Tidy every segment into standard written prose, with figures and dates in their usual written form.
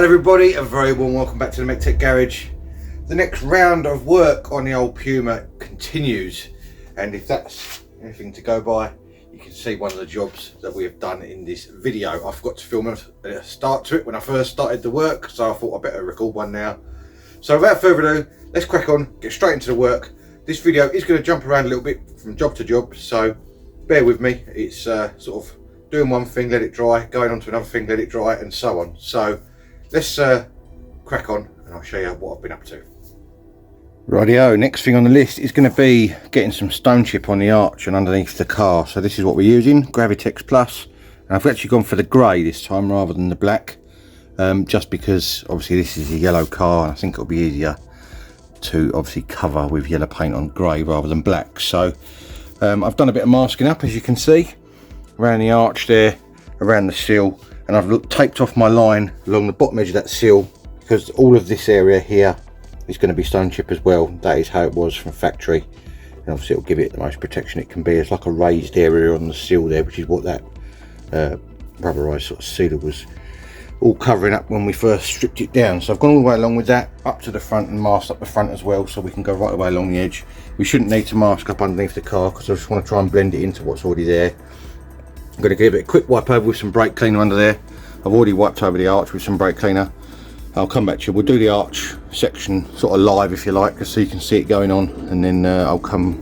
Hello everybody, a very warm welcome back to the MEC-TEC garage. The next round of work on the old Puma continues, and if that's anything to go by, you can see one of the jobs that we have done in this video. I forgot to film a start to it when I first started the work, so I thought I better record one now. So without further ado, let's crack on, get straight into the work. This video is going to jump around a little bit from job to job, so bear with me. It's sort of doing one thing, let it dry, going on to another thing, let it dry, and so on. So let's crack on and I'll show you what I've been up to. Rightio, next thing on the list is going to be getting some stone chip on the arch and underneath the car. So this is what we're using, Gravitex Plus, and I've actually gone for the grey this time rather than the black, just because obviously this is a yellow car and I think it'll be easier to obviously cover with yellow paint on grey rather than black. So I've done a bit of masking up, as you can see, around the arch there, around the sill, and I've taped off my line along the bottom edge of that sill, because all of this area here is going to be stone chip as well. That is how it was from factory, and obviously it'll give it the most protection it can be. It's like a raised area on the sill there, which is what that rubberized sort of sealer was all covering up when we first stripped it down. So I've gone all the way along with that up to the front and masked up the front as well, so we can go right away along the edge. We shouldn't need to mask up underneath the car because I just want to try and blend it into what's already there. I'm going to give it a quick wipe over with some brake cleaner under there. I've already wiped over the arch with some brake cleaner. I'll come back to you. We'll do the arch section sort of live, if you like, just so you can see it going on, and then I'll come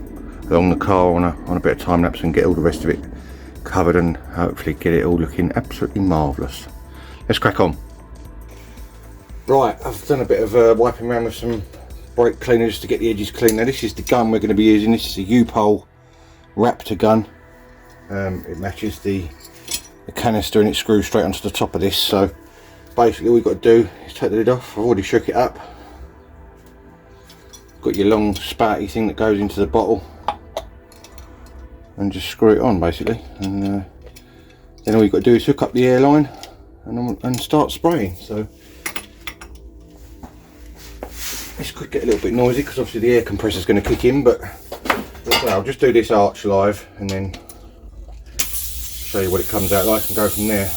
along the car on a bit of time lapse and get all the rest of it covered and hopefully get it all looking absolutely marvellous. Let's crack on. Right, I've done a bit of wiping around with some brake cleaner just to get the edges clean. Now this is the gun we're going to be using. This is a U-Pole Raptor gun. It matches the canister and it screws straight onto the top of this. So basically all we've got to do is take the lid off. I've already shook it up. Got your long spouty thing that goes into the bottle, and just screw it on basically, and then all you've got to do is hook up the airline and start spraying. So this could get a little bit noisy because obviously the air compressor is going to kick in, but I'll just do this arch live and then show you what it comes out like and go from there.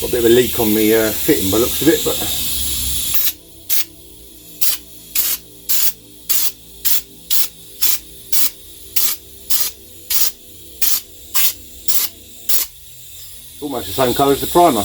Got a bit of a leak on me fitting by the looks of it, but almost the same colour as the primer.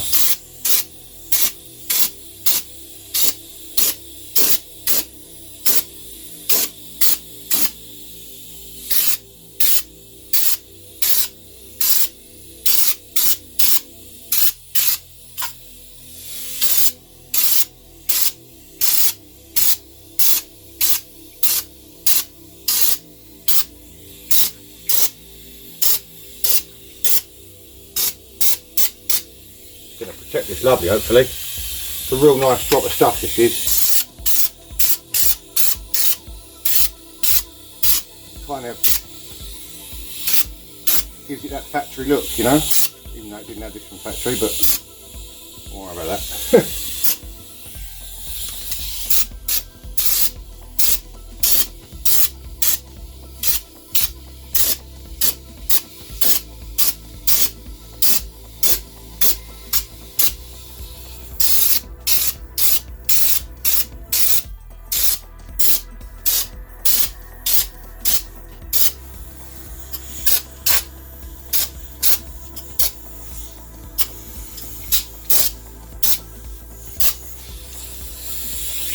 Going to protect this lovely, hopefully. It's a real nice drop of stuff, this is. Kind of gives it that factory look, you know, even though it didn't have this from factory, but don't worry about that.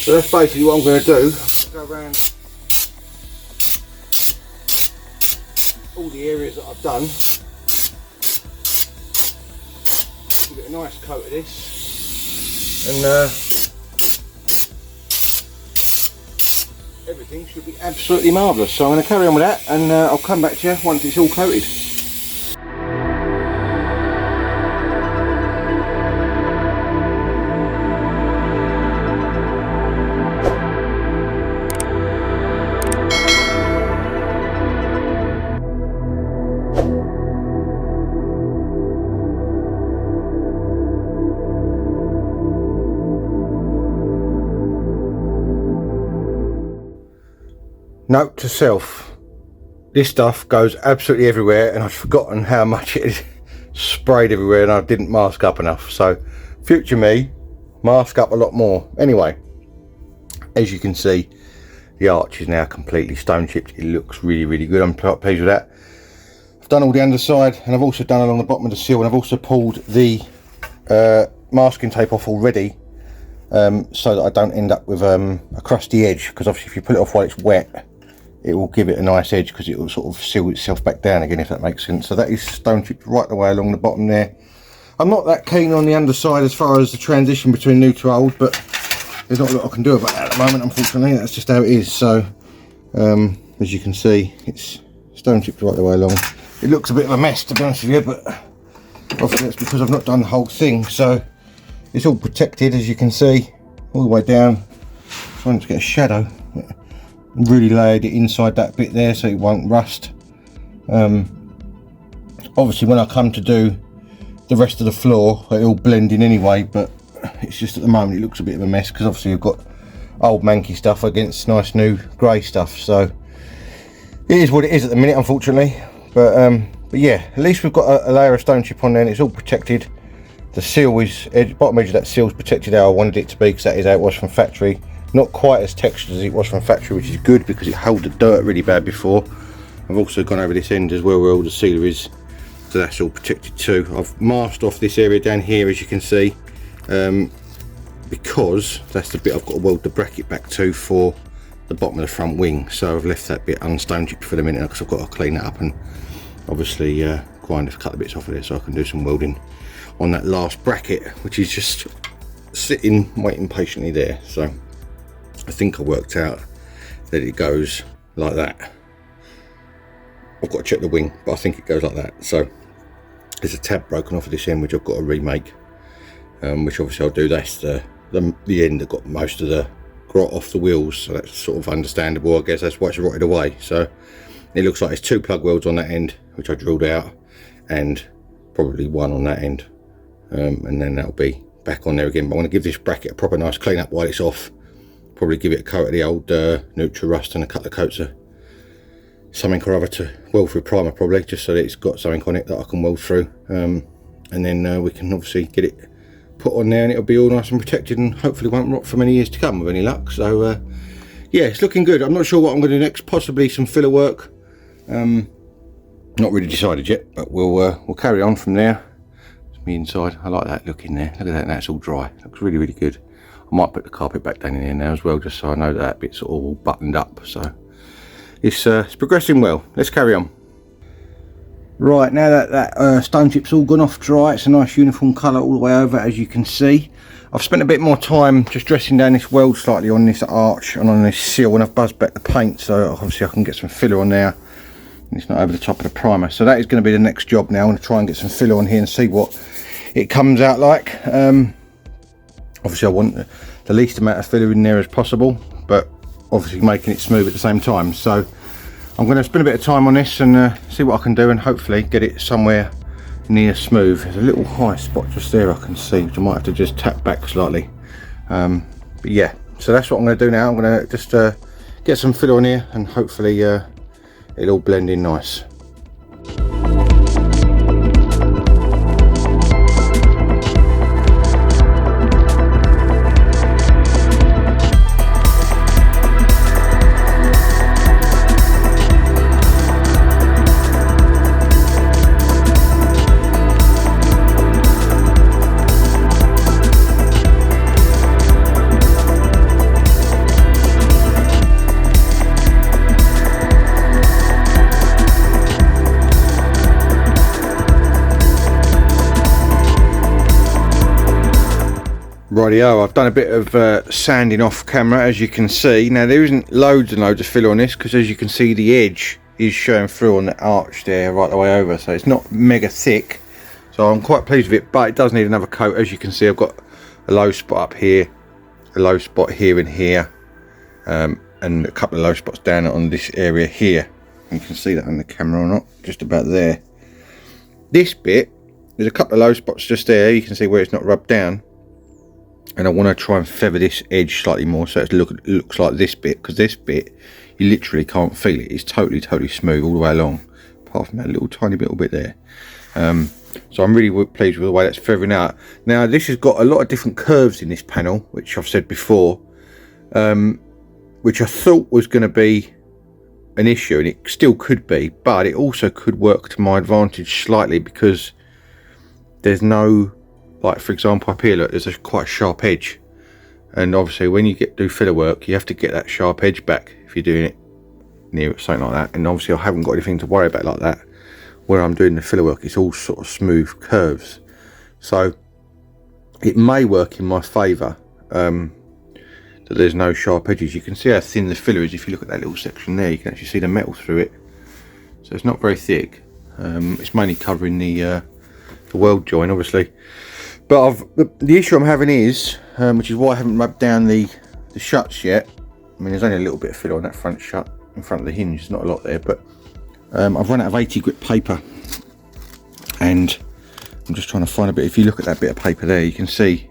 So that's basically what I'm going to do. Go around all the areas that I've done. Give it a nice coat of this, and everything should be absolutely marvellous. So I'm going to carry on with that, and I'll come back to you once it's all coated. Note to self, this stuff goes absolutely everywhere, and I've forgotten how much it is sprayed everywhere and I didn't mask up enough. So future me mask up a lot more. Anyway, as you can see, the arch is now completely stone chipped. It looks really, really good. I'm quite pleased with that. I've done all the underside, and I've also done along the bottom of the seal, and I've also pulled the masking tape off already, so that I don't end up with a crusty edge, because obviously if you pull it off while it's wet, it will give it a nice edge, because it will sort of seal itself back down again, if that makes sense. So that is stone chipped right the way along the bottom there. I'm not that keen on the underside as far as the transition between new to old, but there's not a lot I can do about that at the moment, unfortunately. That's just how it is. So as you can see, it's stone chipped right the way along. It looks a bit of a mess, to be honest with you, but obviously that's because I've not done the whole thing. So it's all protected, as you can see, all the way down. Trying to get a shadow. Really layered it inside that bit there so it won't rust. Obviously when I come to do the rest of the floor, it'll blend in anyway, but it's just at the moment it looks a bit of a mess, because obviously you've got old manky stuff against nice new grey stuff. So it is what it is at the minute, unfortunately. But yeah, at least we've got a layer of stone chip on there, and it's all protected. The seal is, bottom edge of that seal is protected how I wanted it to be, because that is how it was from factory. Not quite as textured as it was from factory, which is good, because it held the dirt really bad before. I've also gone over this end as well, where all the sealer is, so that's all protected too. I've masked off this area down here, as you can see, because that's the bit I've got to weld the bracket back to for the bottom of the front wing. So I've left that bit unstone chipped for the minute, because I've got to clean that up and obviously grind a couple of bits off of it, so I can do some welding on that last bracket, which is just sitting waiting patiently there. So I think I worked out that it goes like that. I've got to check the wing, but I think it goes like that. So there's a tab broken off of this end, which I've got to remake, which obviously I'll do. That's the end that got most of the grot off the wheels, so that's sort of understandable. I guess that's why it's rotted away. So it looks like there's 2 plug welds on that end, which I drilled out, and probably 1 on that end, and then that'll be back on there again. But I want to give this bracket a proper nice clean up while it's off. Probably give it a coat of the old neutral rust and a couple of coats of something or other to weld through primer, probably, just so that it's got something on it that I can weld through, and then we can obviously get it put on there, and it'll be all nice and protected, and hopefully won't rot for many years to come with any luck. So yeah, it's looking good. I'm not sure what I'm going to do next, possibly some filler work. Not really decided yet, but we'll carry on from there. It's me inside. I like that look in there. Look at that, now it's all dry. Looks really, really good. I might put the carpet back down in here now as well, just so I know that bit's all buttoned up. So it's progressing well. Let's carry on. Right, now that stone chip's all gone off dry, it's a nice uniform colour all the way over, as you can see. I've spent a bit more time just dressing down this weld slightly on this arch and on this seal, and I've buzzed back the paint, so obviously I can get some filler on there. And it's not over the top of the primer, so that is going to be the next job now. I'm going to try and get some filler on here and see what it comes out like. Obviously I want the least amount of filler in there as possible, but obviously making it smooth at the same time. So I'm going to spend a bit of time on this and see what I can do, and hopefully get it somewhere near smooth. There's a little high spot just there I can see, which I might have to just tap back slightly. But yeah, so that's what I'm going to do now. I'm going to just get some filler on here, and hopefully it'll all blend in nice. Rightio, I've done a bit of sanding off camera, as you can see. Now there isn't loads and loads of filler on this, because as you can see the edge is showing through on the arch there right the way over, so it's not mega thick. So I'm quite pleased with it, but it does need another coat. As you can see, I've got a low spot up here, a low spot here and here, and a couple of low spots down on this area here. You can see that on the camera or not, just about there. This bit, there's a couple of low spots just there. You can see where it's not rubbed down. And I want to try and feather this edge slightly more, so it looks like this bit, because this bit you literally can't feel it. It's totally smooth all the way along, apart from that little tiny little bit there. So I'm really pleased with the way that's feathering out. Now this has got a lot of different curves in this panel, which I've said before, which I thought was going to be an issue, and it still could be, but it also could work to my advantage slightly, because there's no, like for example up here, look, there's quite a sharp edge, and obviously when you do filler work you have to get that sharp edge back if you're doing it near something like that. And obviously I haven't got anything to worry about like that. Where I'm doing the filler work, it's all sort of smooth curves, so it may work in my favour that there's no sharp edges. You can see how thin the filler is if you look at that little section there. You can actually see the metal through it, so it's not very thick. It's mainly covering the weld joint obviously, but the issue I'm having is, which is why I haven't rubbed down the shuts yet. I mean, there's only a little bit of filler on that front shut in front of the hinge, there's not a lot there, but I've run out of 80 grit paper, and I'm just trying to find a bit. If you look at that bit of paper there, you can see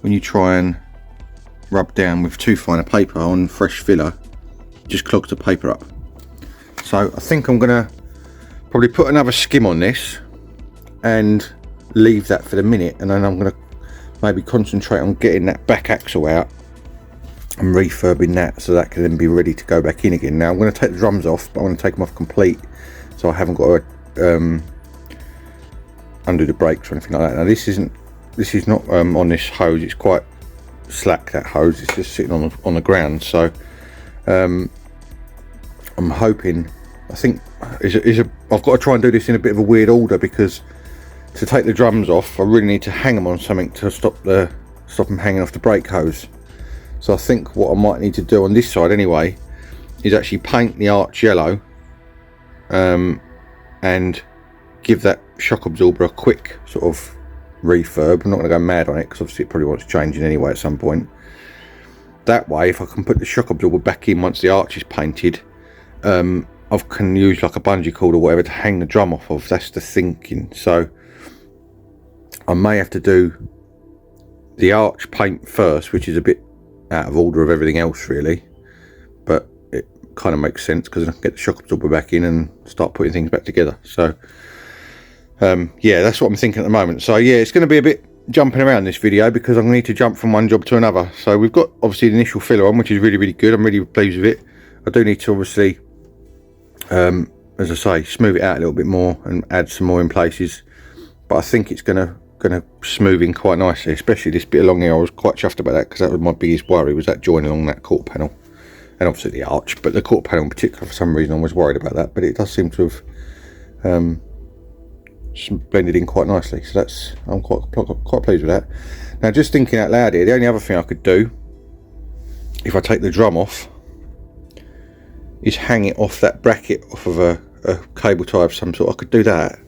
when you try and rub down with too fine a paper on fresh filler, it just clogs the paper up. So I think I'm gonna probably put another skim on this and leave that for the minute, and then I'm gonna maybe concentrate on getting that back axle out and refurbing that, so that can then be ready to go back in again. Now I'm going to take the drums off, but I want to take them off complete, so I haven't got to undo the brakes or anything like that. Now this is not on this hose, it's quite slack, that hose, it's just sitting on the ground. So I'm hoping, I think I've got to try and do this in a bit of a weird order, because to take the drums off I really need to hang them on something to stop them hanging off the brake hose. So I think what I might need to do on this side anyway is actually paint the arch yellow and give that shock absorber a quick sort of refurb. I'm not going to go mad on it, because obviously it probably wants changing anyway at some point. That way, if I can put the shock absorber back in once the arch is painted, I can use like a bungee cord or whatever to hang the drum off of. That's the thinking. So I may have to do the arch paint first, which is a bit out of order of everything else really, but it kind of makes sense because I can get the shock absorber back in and start putting things back together. So yeah, that's what I'm thinking at the moment. So yeah, it's going to be a bit jumping around this video, because I'm going to need to jump from one job to another. So we've got obviously the initial filler on, which is really good. I'm really pleased with it. I do need to obviously as I say, smooth it out a little bit more and add some more in places, but I think it's going to smooth in quite nicely, especially this bit along here. I was quite chuffed about that, because that was my biggest worry, was that join along that quarter panel, and obviously the arch, but the quarter panel in particular, for some reason I was worried about that, but it does seem to have blended in quite nicely. So that's, I'm quite pleased with that. Now just thinking out loud here, the only other thing I could do if I take the drum off is hang it off that bracket off of a cable tie of some sort. I could do that.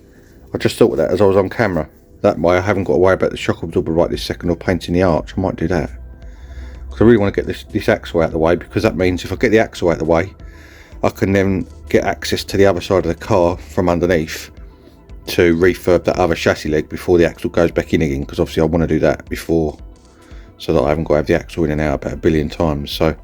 I just thought of that as I was on camera. That way I haven't got to worry about the shock absorber right this second or painting the arch. I might do that, because I really want to get this axle out of the way, because that means if I get the axle out of the way, I can then get access to the other side of the car from underneath to refurb that other chassis leg before the axle goes back in again, because obviously I want to do that before, so that I haven't got to have the axle in and out about a billion times. So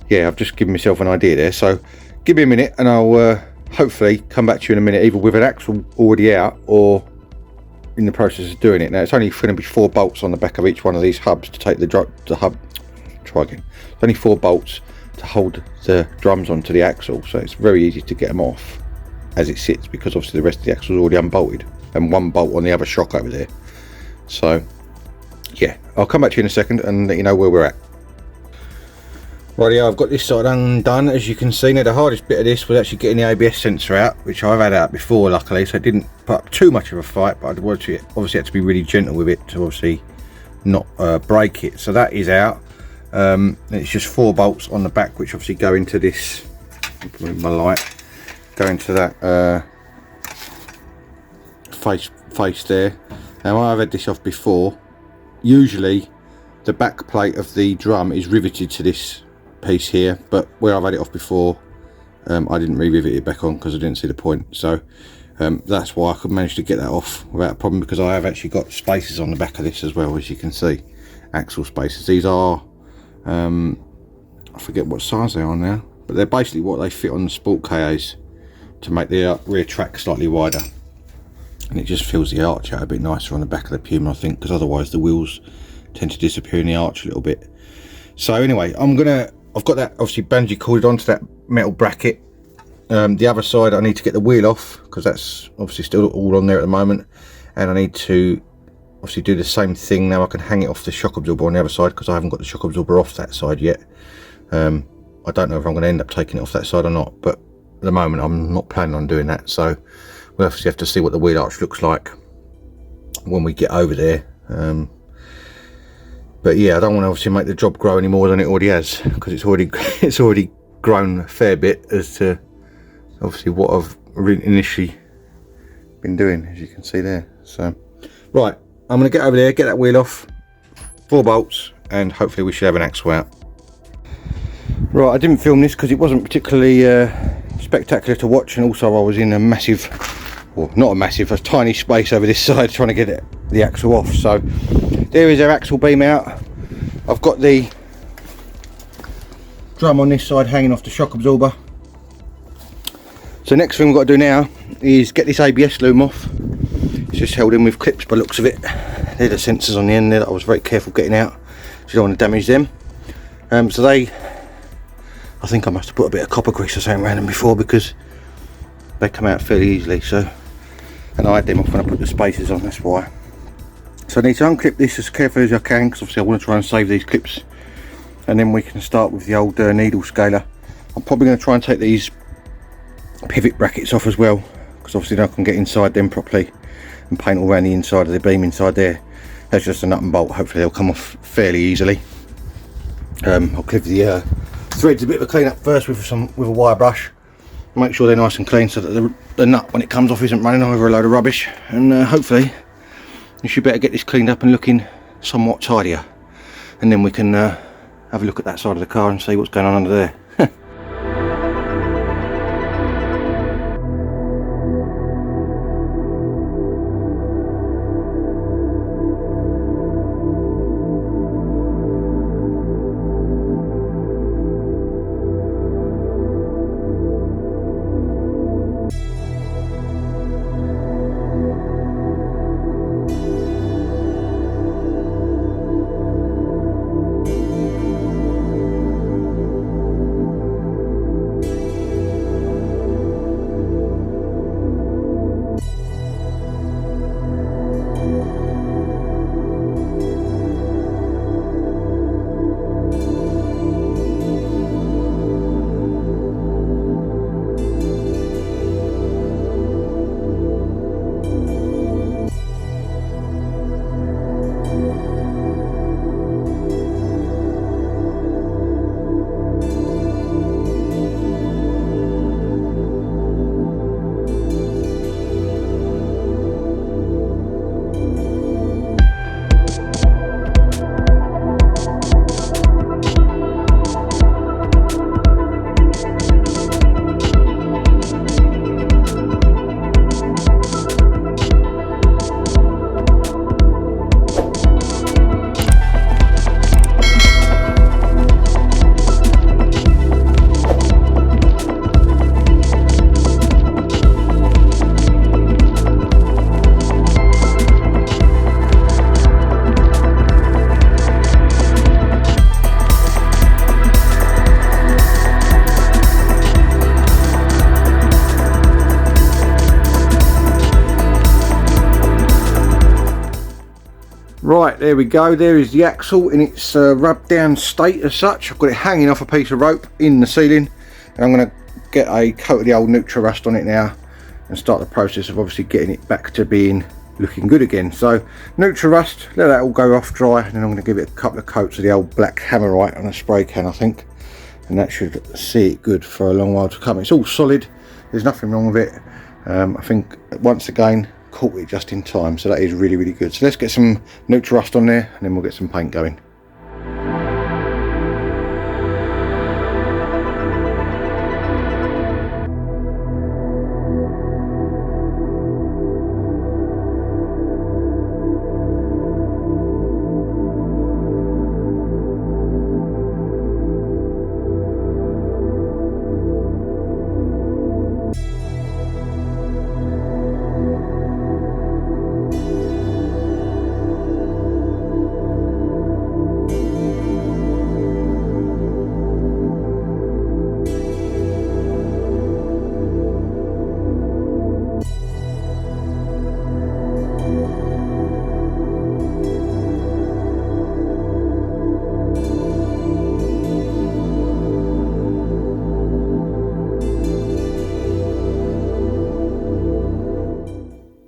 yeah, I've just given myself an idea there. So give me a minute and I'll hopefully come back to you in a minute, either with an axle already out or in the process of doing it. Now it's only going to be 4 bolts on the back of each one of these hubs to take the hub. Try again. It's only 4 bolts to hold the drums onto the axle, so it's very easy to get them off as it sits, because obviously the rest of the axle is already unbolted, and 1 bolt on the other shock over there. So yeah, I'll come back to you in a second and let you know where we're at. Rightio, I've got this side undone, as you can see. Now the hardest bit of this was actually getting the ABS sensor out, which I've had out before luckily, so I didn't put up too much of a fight, but I obviously had to be really gentle with it to obviously not break it. So that is out. It's just 4 bolts on the back, which obviously go into this, with my light, go into that face there. Now I've had this off before. Usually the back plate of the drum is riveted to this piece here, but where I've had it off before, I didn't re-rivet it back on because I didn't see the point. So that's why I could manage to get that off without a problem, because I have actually got spacers on the back of this as well, as you can see, axle spacers. These are I forget what size they are now, but they're basically what they fit on the sport KAs to make the rear track slightly wider. and it just fills the arch out a bit nicer on the back of the Puma, I think, because otherwise the wheels tend to disappear in the arch a little bit. So anyway, I've got that obviously bungee corded onto that metal bracket. The other side I need to get the wheel off, because that's obviously still all on there at the moment, and I need to obviously do the same thing. Now I can hang it off the shock absorber on the other side, because I haven't got the shock absorber off that side yet. I don't know if I'm going to end up taking it off that side or not, but at the moment I'm not planning on doing that. So we'll obviously have to see what the wheel arch looks like when we get over there. But yeah, I don't want to obviously make the job grow any more than it already has, because it's already grown a fair bit as to obviously what I've initially been doing, as you can see there. So right, I'm going to get over there, get that wheel off, 4 bolts, and hopefully we should have an axle out. Right, I didn't film this because it wasn't particularly spectacular to watch, and also I was in a massive, well, not a massive, a tiny space over this side trying to get the axle off. So there is our axle beam out. I've got the drum on this side hanging off the shock absorber. So next thing we've got to do now is get this ABS loom off. It's just held in with clips by the looks of it. They're the sensors on the end there that I was very careful getting out, so you don't want to damage them. So I think I must have put a bit of copper grease or something around them before, because they come out fairly easily. So, and I had them off when I put the spacers on, that's why. So I need to unclip this as carefully as I can, because obviously I want to try and save these clips, and then we can start with the old needle scaler. I'm probably going to try and take these pivot brackets off as well, because obviously now I can get inside them properly and paint all around the inside of the beam inside there. That's just a nut and bolt, hopefully they'll come off fairly easily. I'll give the threads a bit of a clean up first with a wire brush, make sure they're nice and clean, so that the nut when it comes off isn't running over a load of rubbish, and hopefully you should better get this cleaned up and looking somewhat tidier, and then we can have a look at that side of the car and see what's going on under there. Right, there we go, there is the axle in its rubbed down state as such. I've got it hanging off a piece of rope in the ceiling, and I'm going to get a coat of the old Nutra Rust on it now and start the process of obviously getting it back to being looking good again. So Nutra Rust, let that all go off dry, and then I'm going to give it a couple of coats of the old black Hammerite on a spray can, I think, and that should see it good for a long while to come. It's all solid, there's nothing wrong with it. I think once again caught it just in time, so that is really, really good. So let's get some Nutra Rust on there, and then we'll get some paint going.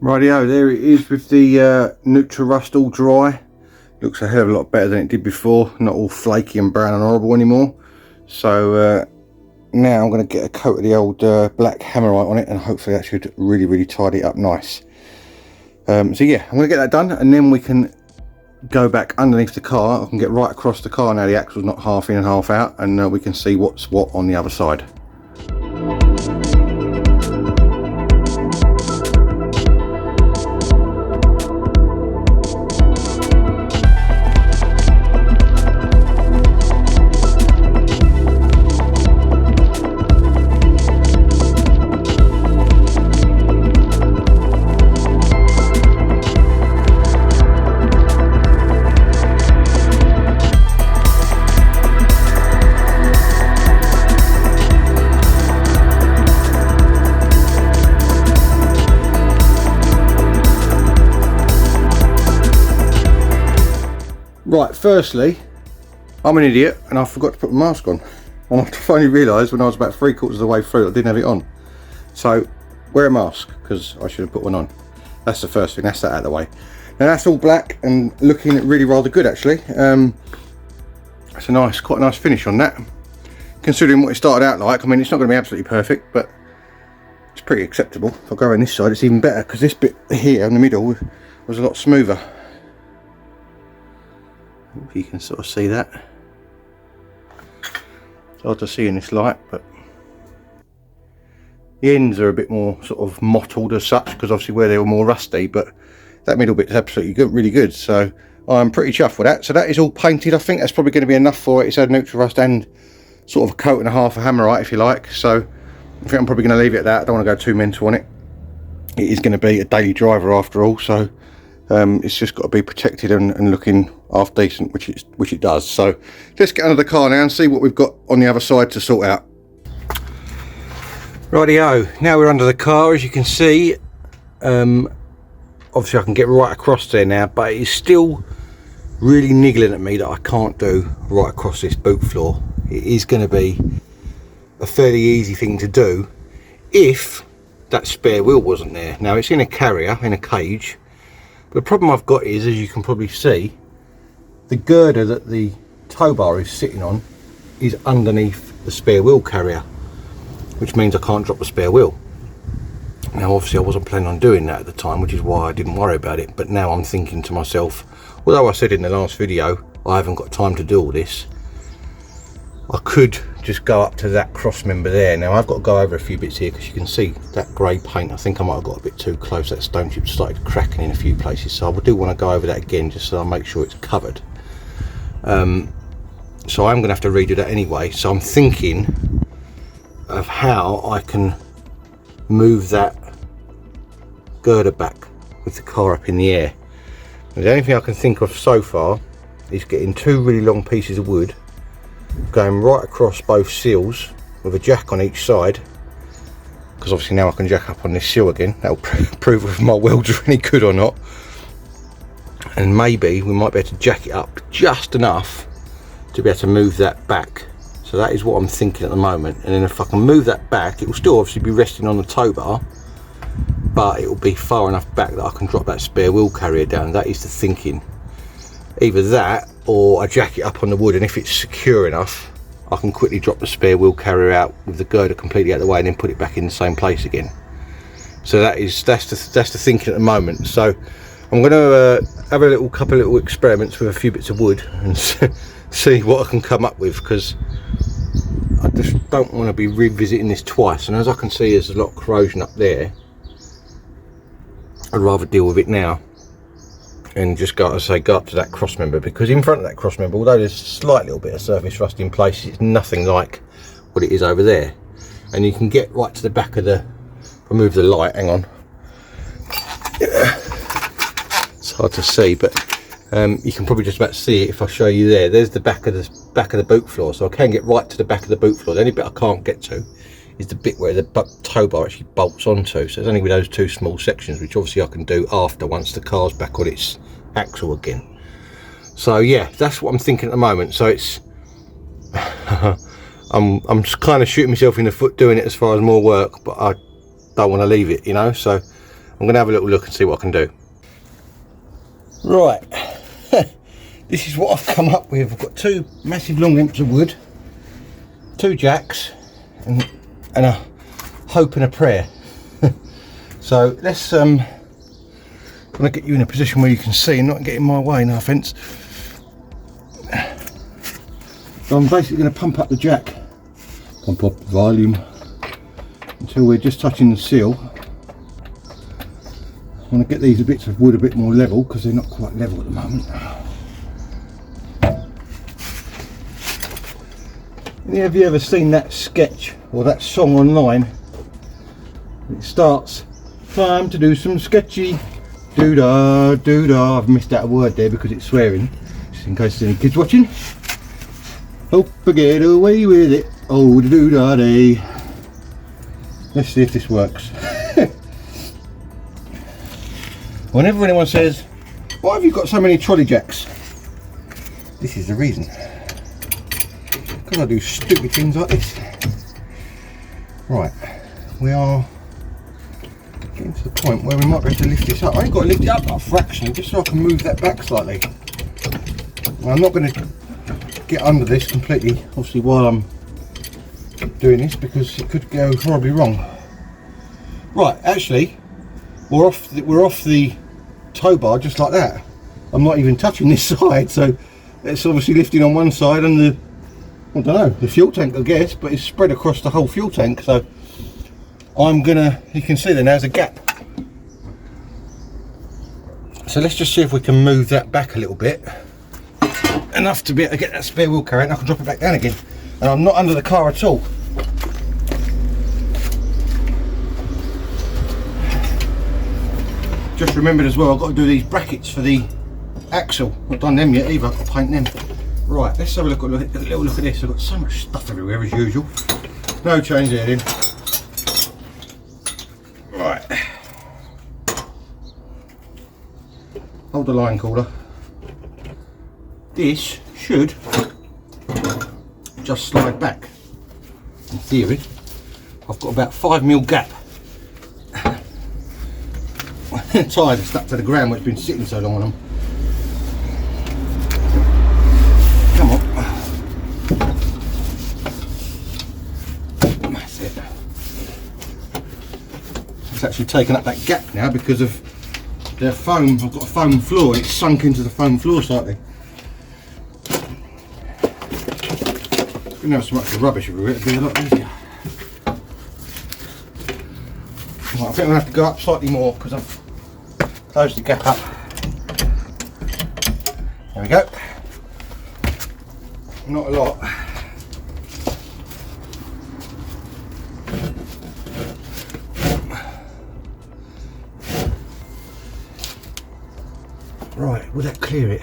Rightio, there it is with the neutral rust all dry. Looks a hell of a lot better than it did before, not all flaky and brown and horrible anymore. So now I'm going to get a coat of the old black hammerite on it, and hopefully that should really tidy it up nice. So yeah, I'm going to get that done, and then we can go back underneath the car. I can get right across the car now the axle's not half in and half out, and we can see what's what on the other side. Right, firstly, I'm an idiot and I forgot to put my mask on. And I finally realised when I was about 3/4 of the way through I didn't have it on. So, wear a mask, because I should have put one on. That's the first thing, that's that out of the way. Now that's all black and looking really rather good actually. It's a nice, quite a nice finish on that. Considering what it started out like, I mean it's not going to be absolutely perfect, but it's pretty acceptable. If I go around this side it's even better, because this bit here in the middle was a lot smoother. If you can sort of see that. It's hard to see in this light, but the ends are a bit more sort of mottled as such, because obviously where they were more rusty, but that middle bit is absolutely good, really good. So I'm pretty chuffed with that. So that is all painted. I think that's probably going to be enough for it. It's had neutral rust and sort of a coat and a half of hammerite, if you like. So I think I'm probably going to leave it at that. I don't want to go too mental on it. It is going to be a daily driver after all, so it's just got to be protected and looking half decent, which it does. So let's get under the car now and see what we've got on the other side to sort out. Rightio, now we're under the car. As you can see, obviously I can get right across there now, but it's still really niggling at me that I can't do right across this boot floor. It is going to be a fairly easy thing to do if that spare wheel wasn't there. Now it's in a carrier, in a cage. But the problem I've got is, as you can probably see, the girder that the tow bar is sitting on is underneath the spare wheel carrier, which means I can't drop the spare wheel. Now obviously I wasn't planning on doing that at the time, which is why I didn't worry about it, but now I'm thinking to myself, although I said in the last video I haven't got time to do all this, I could just go up to that cross member there. Now I've got to go over a few bits here, because you can see that grey paint. I think I might have got a bit too close. That stone chip started cracking in a few places, so I do want to go over that again just so I make sure it's covered. So I'm going to have to redo that anyway. So I'm thinking of how I can move that girder back with the car up in the air. And the only thing I can think of so far is getting two really long pieces of wood, going right across both seals with a jack on each side, because obviously now I can jack up on this seal again. That'll prove if my welds are any good or not. And maybe we might be able to jack it up just enough to be able to move that back. So that is what I'm thinking at the moment. And then if I can move that back, it will still obviously be resting on the tow bar, but it will be far enough back that I can drop that spare wheel carrier down. That is the thinking. Either that, or I jack it up on the wood, and if it's secure enough I can quickly drop the spare wheel carrier out with the girder completely out of the way and then put it back in the same place again. So that's the thinking at the moment. So I'm going to have a couple of little experiments with a few bits of wood and see what I can come up with, because I just don't want to be revisiting this twice. And as I can see, there's a lot of corrosion up there. I'd rather deal with it now and just go up to that cross member, because in front of that cross member, although there's a slight little bit of surface rust in places, it's nothing like what it is over there. And you can get right to the back of the, remove the light, hang on, it's hard to see, but you can probably just about see it if I show you there. There's the back of the boot floor, so I can get right to the back of the boot floor. The only bit I can't get to is the bit where the tow bar actually bolts onto. So it's only with those two small sections, which obviously I can do after, once the car's back on its axle again. So yeah, that's what I'm thinking at the moment. So it's I'm kind of shooting myself in the foot doing it as far as more work, but I don't want to leave it, you know. So I'm going to have a little look and see what I can do. Right, this is what I've come up with. I've got two massive long lengths of wood, two jacks, and a hope and a prayer. So let's I'm going to get you in a position where you can see and not get in my way, no offence. So I'm basically going to pump up the jack, pump up the volume until we're just touching the seal. I want to get these bits of wood a bit more level because they're not quite level at the moment. Have you ever seen that sketch or that song online? It starts, time to do some sketchy doo-dah, doo-dah. I've missed out a word there because it's swearing, just in case there's any kids watching. Hope I get away with it, oh the doo-dah day. Let's see if this works. Whenever anyone says, why have you got so many trolley jacks? This is the reason. Because I do stupid things like this. Right, we are getting to the point where we might be able to lift this up. I ain't got to lift it up a fraction just so I can move that back slightly. Well, I'm not going to get under this completely, obviously, while I'm doing this because it could go horribly wrong. Right, actually, we're off the tow bar just like that. I'm not even touching this side, so it's obviously lifting on one side and the, I don't know, the fuel tank I guess, but it's spread across the whole fuel tank. So I'm gonna, you can see there now there's a gap. So let's just see if we can move that back a little bit, enough to be able to get that spare wheel carrier, and I can drop it back down again. And I'm not under the car at all. Just remembered as well, I've got to do these brackets for the axle. Not done them yet either, I've got to paint them. Right, let's have a little look at this. I've got so much stuff everywhere as usual. No change there then. Right. Hold the line caller. This should just slide back. In theory, I've got about 5mm gap. Tyres are stuck to the ground where it's been sitting so long on them. Come on. That's it. It's actually taken up that gap now because of the foam. I've got a foam floor and it's sunk into the foam floor slightly. Didn't have so much rubbish everywhere, it'd be a lot easier. Right, I think I'm going to have to go up slightly more because I've closed the gap up. There we go. Not a lot. Right, will that clear it?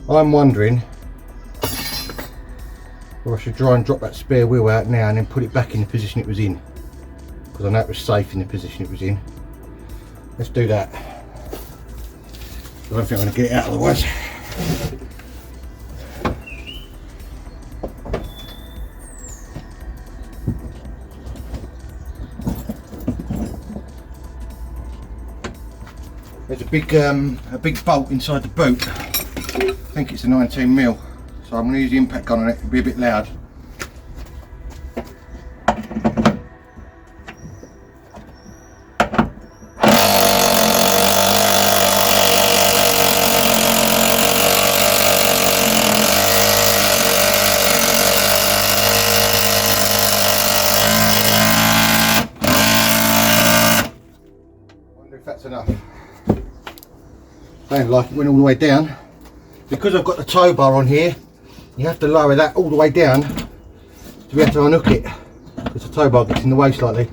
I'm wondering whether I should try and drop that spare wheel out now and then put it back in the position it was in, because I know it was safe in the position it was in. Let's do that. I don't think I'm going to get it out otherwise. There's a big bolt inside the boot. I think it's a 19mm, so I'm going to use the impact gun on it. It'll be a bit loud. That's enough. Sounded like it went all the way down. Because I've got the tow bar on here, you have to lower that all the way down to be able to unhook it, because the tow bar gets in the way slightly.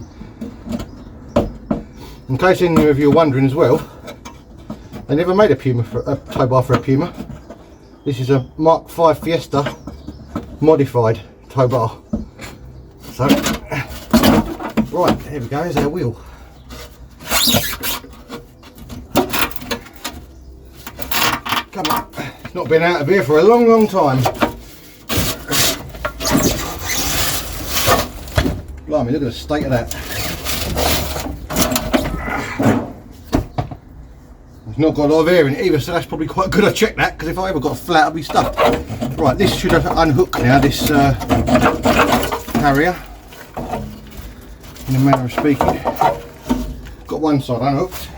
In case any of you are wondering as well, they never made a tow bar for a Puma. This is a Mark V Fiesta modified tow bar. So, right, there we go, there's our wheel. Come on, it's not been out of here for a long time. Blimey, look at the state of that. not got a lot of air in it either, so that's probably quite good I checked that, because if I ever got a flat I'd be stuffed. Right, this should unhook now, this carrier, in a manner of speaking. Got one side unhooked.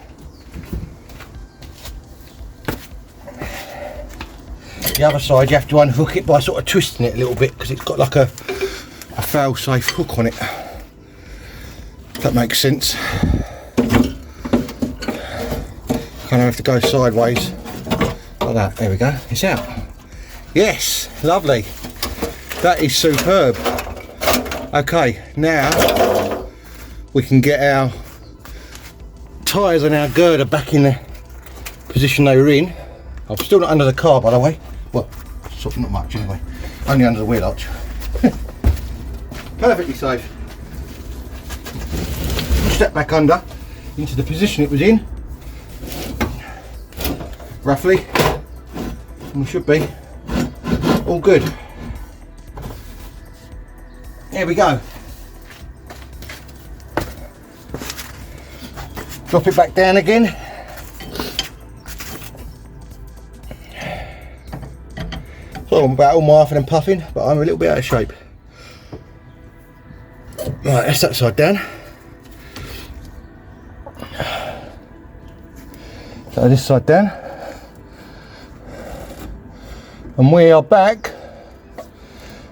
The other side you have to unhook it by sort of twisting it a little bit, because it's got like a fail-safe hook on it. If that makes sense. Kind of have to go sideways like that. There we go, it's out. Yes, lovely. That is superb. Okay, now we can get our tyres and our girder back in the position they were in. I'm still not under the car, by the way. Well, sort of not much anyway. Only under the wheel arch. Perfectly safe. Step back under into the position it was in. Roughly, and we should be all good. There we go. Drop it back down again. So I'm about all my huffing and puffing, but I'm a little bit out of shape. Right, that's that side down. So this side down. And we are back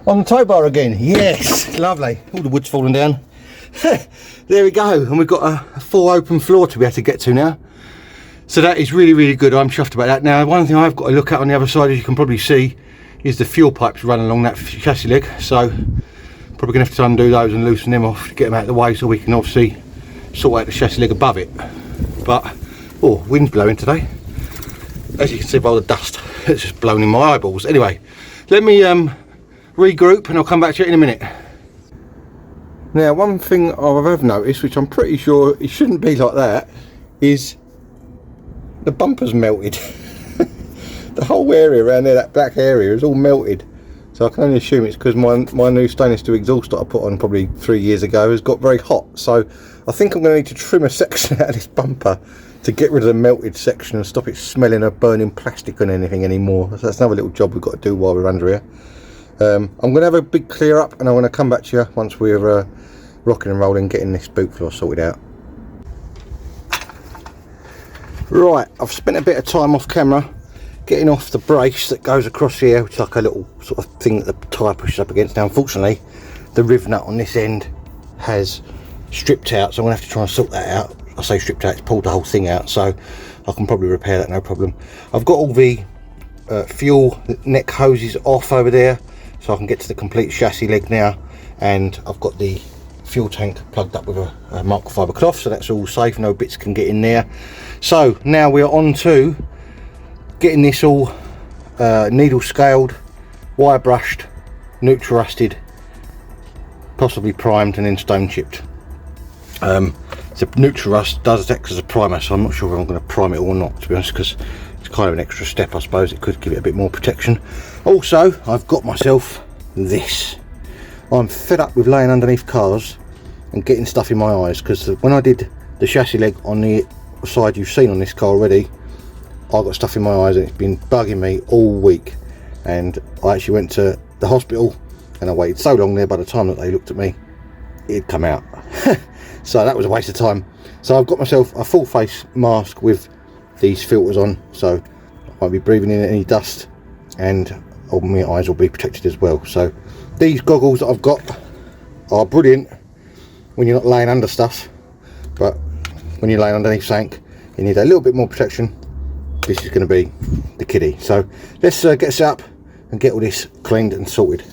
on the tow bar again. Yes, lovely. All the wood's fallen down. There we go. And we've got a full open floor to be able to get to now. So that is really, really good. I'm chuffed about that. Now, one thing I've got to look at on the other side, as you can probably see, is the fuel pipes running along that chassis leg. So probably gonna have to undo those and loosen them off to get them out of the way, so we can obviously sort out the chassis leg above it. But, oh, wind's blowing today. As you can see by all the dust, it's just blowing in my eyeballs. Anyway, let me regroup and I'll come back to it in a minute. Now, one thing I've noticed, which I'm pretty sure it shouldn't be like that, is the bumper's melted. The whole area around there, that black area, is all melted. So I can only assume it's because my new stainless steel exhaust that I put on probably 3 years ago has got very hot. So I think I'm going to need to trim a section out of this bumper to get rid of the melted section and stop it smelling of burning plastic on anything anymore. So that's another little job we've got to do while we're under here. I'm going to have a big clear up and I'm going to come back to you once we're rocking and rolling, getting this boot floor sorted out. Right, I've spent a bit of time off camera getting off the brace that goes across here, which is like a little sort of thing that the tyre pushes up against. Now, unfortunately, the riv nut on this end has stripped out, so I'm going to have to try and sort that out. I say stripped out, it's pulled the whole thing out, so I can probably repair that, no problem. I've got all the fuel neck hoses off over there, so I can get to the complete chassis leg now, and I've got the fuel tank plugged up with a microfiber cloth, so that's all safe, no bits can get in there. So now we're on to getting this all needle scaled, wire brushed, neutral rusted, possibly primed, and then stone chipped. So neutral rust does act as a primer, so I'm not sure if I'm going to prime it or not, to be honest, because it's kind of an extra step, I suppose. It could give it a bit more protection. Also, I've got myself this. I'm fed up with laying underneath cars and getting stuff in my eyes, because when I did the chassis leg on the side you've seen on this car already, I got stuff in my eyes and it's been bugging me all week. And I actually went to the hospital and I waited so long there, by the time that they looked at me, it'd come out. So that was a waste of time. So I've got myself a full face mask with these filters on, so I won't be breathing in any dust, and all my eyes will be protected as well. So these goggles that I've got are brilliant when you're not laying under stuff, but when you're laying underneath something you need a little bit more protection. This is going to be the kiddie. So let's get set up and get all this cleaned and sorted.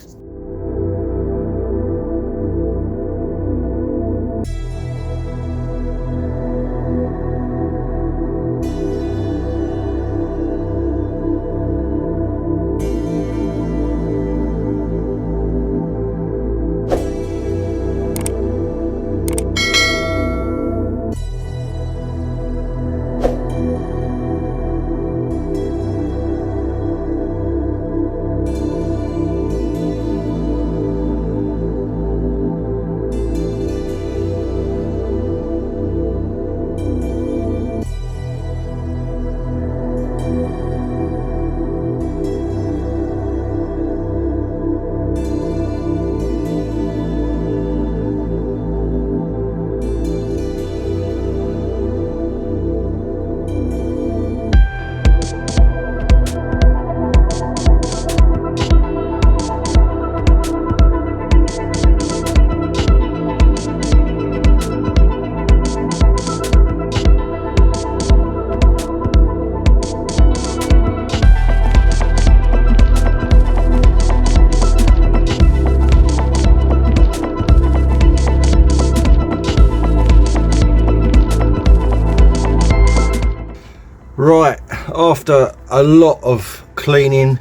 Right, after a lot of cleaning,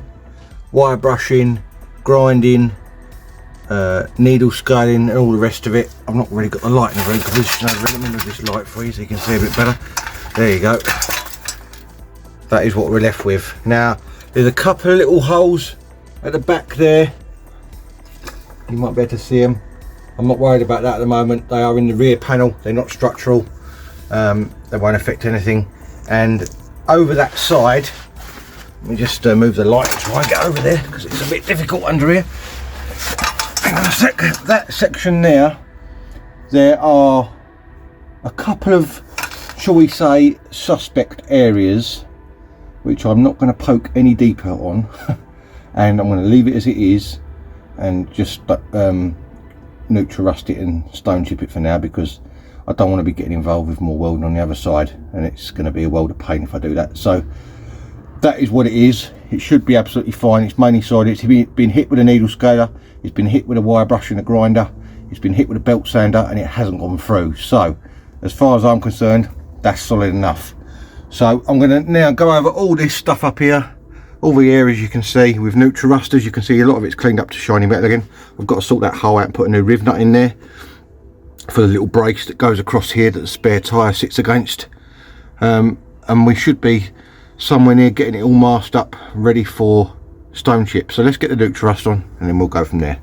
wire brushing, grinding, needle scaling and all the rest of it, I've not really got the light in the room position over. Let me move this light for you so you can see a bit better. There you go. That is what we're left with. Now there's a couple of little holes at the back there, you might be able to see them. I'm not worried about that at the moment. They are in the rear panel, they're not structural, they won't affect anything. And over that side, let me just move the light to try and get over there because it's a bit difficult under here. Hang on a sec. That section there are a couple of, shall we say, suspect areas which I'm not going to poke any deeper on and I'm going to leave it as it is and just neutral rust it and stone chip it for now, because I don't want to be getting involved with more welding on the other side, and it's going to be a world of pain if I do that. So that is what it is. It should be absolutely fine. It's mainly side. It's been hit with a needle scaler, it's been hit with a wire brush and a grinder, it's been hit with a belt sander, and it hasn't gone through. So as far as I'm concerned, that's solid enough. So I'm going to now go over all this stuff up here, all the areas you can see with neutral rust. As you can see, a lot of it's cleaned up to shiny metal again. I've got to sort that hole out and put a new riv nut in there for the little brace that goes across here that the spare tyre sits against, and we should be somewhere near getting it all masked up ready for stone chip. So let's get the neutral rust on and then we'll go from there.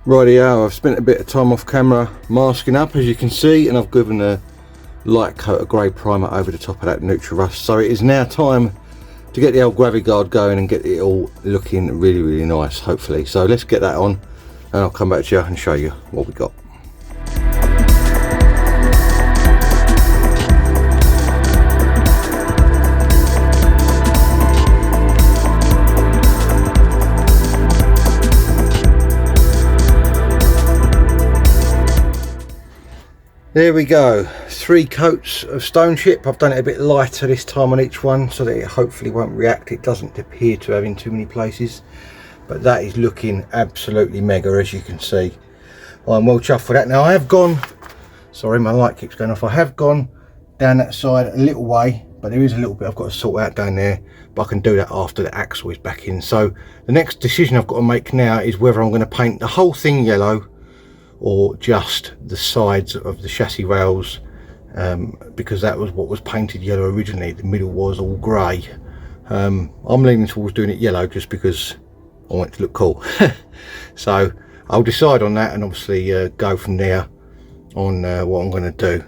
Rightio, I've spent a bit of time off camera masking up, as you can see, and I've given a light coat of grey primer over the top of that neutral rust. So it is now time to get the old gravity guard going and get it all looking really nice, hopefully. So let's get that on and I'll come back to you and show you what we got. There we go, 3 coats of stone chip. I've done it a bit lighter this time on each one so that it hopefully won't react. It doesn't appear to have in too many places, but that is looking absolutely mega, as you can see. I'm well chuffed with that. Now I have gone, sorry my light keeps going off, I have gone down that side a little way, but there is a little bit I've got to sort out down there, but I can do that after the axle is back in. So the next decision I've got to make now is whether I'm going to paint the whole thing yellow or just the sides of the chassis rails, because that was what was painted yellow originally. The middle was all grey. I'm leaning towards doing it yellow just because I want it to look cool. So I'll decide on that and obviously go from there on what I'm going to do.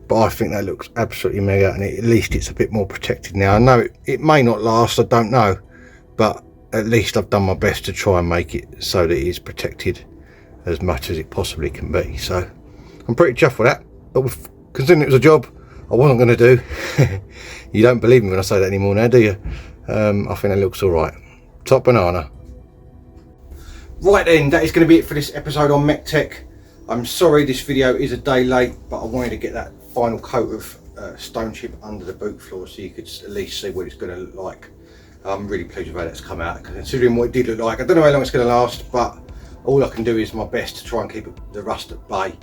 But I think that looks absolutely mega, and at least it's a bit more protected now. I know it may not last, I don't know, but at least I've done my best to try and make it so that it is protected as much as it possibly can be. So I'm pretty chuffed with that, but considering it was a job I wasn't going to do, you don't believe me when I say that anymore now, do you? I think it looks all right. Top banana. Right then, that is going to be it for this episode on MEC-TEC. I'm sorry this video is a day late, but I wanted to get that final coat of stone chip under the boot floor so you could at least see what it's going to look like. I'm really pleased with how that's come out, considering what it did look like. I don't know how long it's going to last, but all I can do is my best to try and keep the rust at bay,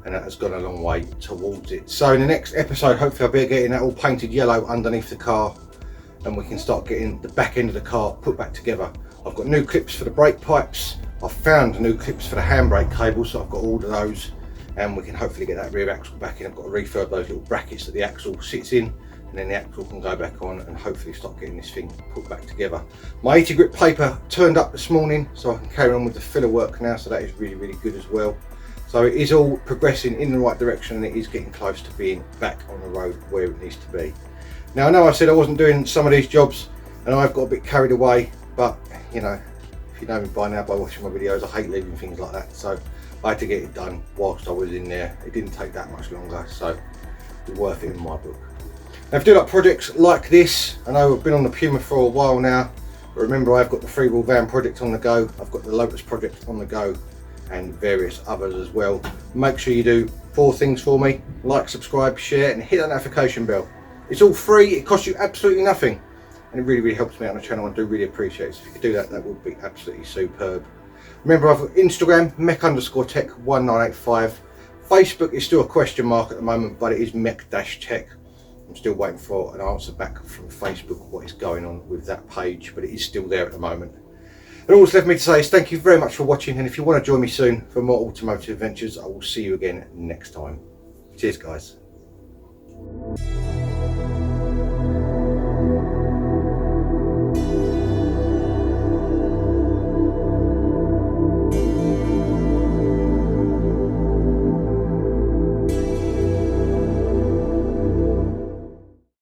and that has gone a long way towards it. So in the next episode, hopefully I'll be getting that all painted yellow underneath the car, and we can start getting the back end of the car put back together. I've got new clips for the brake pipes, I've found new clips for the handbrake cables, so I've got all of those, and we can hopefully get that rear axle back in. I've got to refurb those little brackets that the axle sits in and then the axle can go back on and hopefully start getting this thing put back together. My 80 grit paper turned up this morning, so I can carry on with the filler work now, so that is really, really good as well. So it is all progressing in the right direction, and it is getting close to being back on the road where it needs to be. Now, I know I said I wasn't doing some of these jobs and I've got a bit carried away, but you know, if you know me by now by watching my videos, I hate leaving things like that, so I had to get it done whilst I was in there. It didn't take that much longer, so it's worth it in my book. Now, if you do like projects like this, I know I've been on the Puma for a while now, but remember I've got the three-wheel van project on the go, I've got the Lotus project on the go, and various others as well. Make sure you do 4 things for me: like, subscribe, share, and hit that notification bell. It's all free, it costs you absolutely nothing, and it really, really helps me out on the channel. I do really appreciate it. So if you could do that, that would be absolutely superb. Remember, I've got Instagram, MEC_TEC1985. Facebook is still a question mark at the moment, but it is MEC-TEC. I'm still waiting for an answer back from Facebook, what is going on with that page, but it is still there at the moment. And all that's left me to say is thank you very much for watching, and if you want to join me soon for more automotive adventures, I will see you again next time. Cheers, guys.